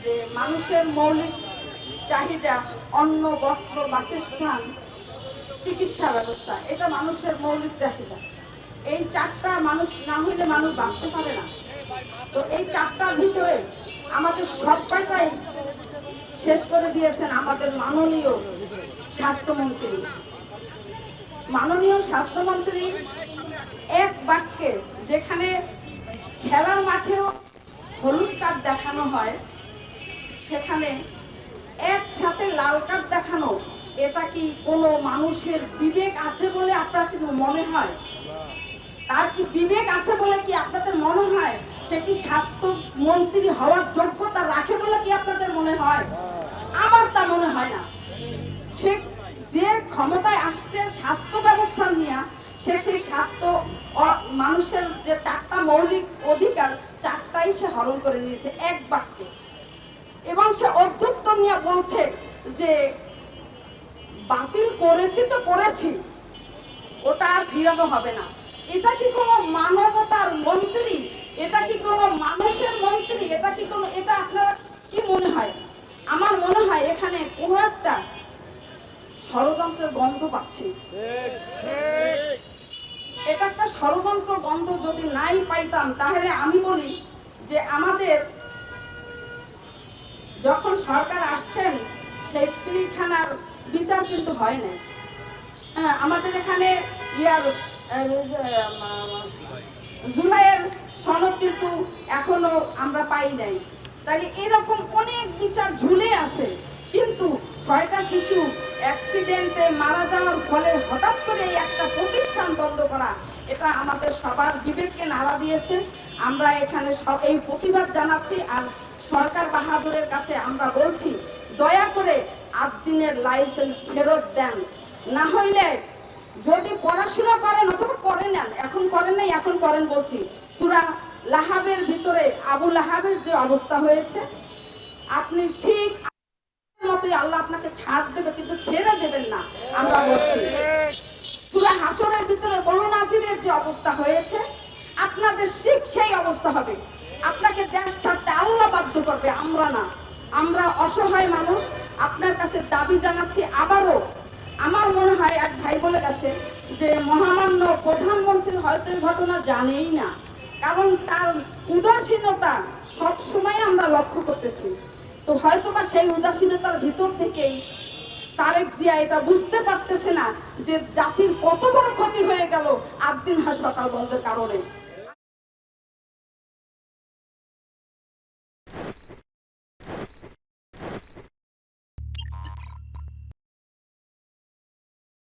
যে মানুষের মৌলিক চাহিদা অন্ন, বস্ত্র, বাসস্থান, চিকিৎসা ব্যবস্থা, এটা মানুষের মৌলিক চাহিদা। এই চারটা মানুষ না হইলে মানুষ বাঁচতে পারে না। তো এই চারটার ভিতরে আমাদের সবকটাই শেষ করে দিয়েছেন আমাদের মাননীয় স্বাস্থ্যমন্ত্রী। মাননীয় স্বাস্থ্যমন্ত্রী এক বাক্যে, যেখানে খেলার মাঠেও হলুদ কার্ড দেখানো হয়, সেখানে একসাথে লাল কার্ড দেখানো, এটা কি কোনো মানুষের বিবেক আছে বলে আপনার কি মনে হয়? তার কি বিবেক আছে বলে কি আপনাদের মনে হয়? সে কি স্বাস্থ্যমন্ত্রী হওয়ার যোগ্যতা রাখে বলে কি আপনাদের মনে হয়? আমার তা মনে হয় না। সে যে ক্ষমতায় আসছে স্বাস্থ্য ব্যবস্থা নিয়ে, সে সেই স্বাস্থ্য মানুষের যে চারটা মৌলিক অধিকার, চারটাই সে হরণ করে নিয়েছে এক বাক্যে। এবং সে অধ্যত্ব নিয়ে বলছে যে বাতিল করেছি তো করেছি, ওটা আর ফিরানো হবে না। এটা কি কোনো মানবতার মন্ত্রী? এটা কি কোনো মানুষের মন্ত্রী? এটা কি কোনো, এটা আপনার কি মনে হয়? আমার মনে হয় এখানে কোনো একটা ষড়যন্ত্রের গন্ধ পাচ্ছি। এটা একটা ষড়যন্ত্র গন্ধ যদি নাই পাইতাম, তাহলে আমি বলি যে আমাদের যখন সরকার আসছেন সেই পিলখানার বিচার কিন্তু হয় না। আমাদের এখানে জুলাইয়ের সনদ কিন্তু এখনো আমরা পাই নাই। তাহলে এরকম অনেক বিচার ঝুলে আছে। কিন্তু 6টা শিশু অ্যাক্সিডেন্টে মারা যাওয়ার ফলে হঠাৎ করে একটা প্রতিষ্ঠান বন্ধ করা, এটা আমাদের সবার বিবেককে নাড়া দিয়েছে। আমরা এখানে এই প্রতিবাদ জানাচ্ছি। আর সরকার বাহাদুরের কাছে আমরা বলছি, দয়া করে 8 দিনের লাইসেন্স ফেরত দেন। না হইলে যদি পড়াশোনা করেন অথবা করে নেন, এখন করেন নাই, এখন করেন বলছি, সূরা লাহাবের ভিতরে আবু লাহাবের যে অবস্থা হয়েছে, আপনি ঠিক মতোই আল্লাহ আপনাকে ছাড় দেবে, কিন্তু ছেড়ে দেবেন না। আমরা বলছি সূরা হাশরের ভিতরে বনু নাজিরের যে অবস্থা হয়েছে, আপনাদের ঠিক সেই অবস্থা হবে। আপনাকে দেশ ছাড়তে আল্লাহ বাধ্য করবে, আমরা না। আমরা অসহায় মানুষ আপনার কাছে দাবি জানাচ্ছি আবারও। আমার মনে হয় এক ভাই বলে গেছে যে মহামান্য প্রধানমন্ত্রী হয়তো এই ঘটনা জানেই না, কারণ তার উদাসীনতা সব সময় আমরা লক্ষ্য করতেছি। তো হয়তো বা সেই উদাসীনতার ভিতর থেকেই তারেক জিয়া এটা বুঝতে পারতেছে না যে জাতির কত বড় ক্ষতি হয়ে গেল 8 দিন হাসপাতাল বন্ধের কারণে।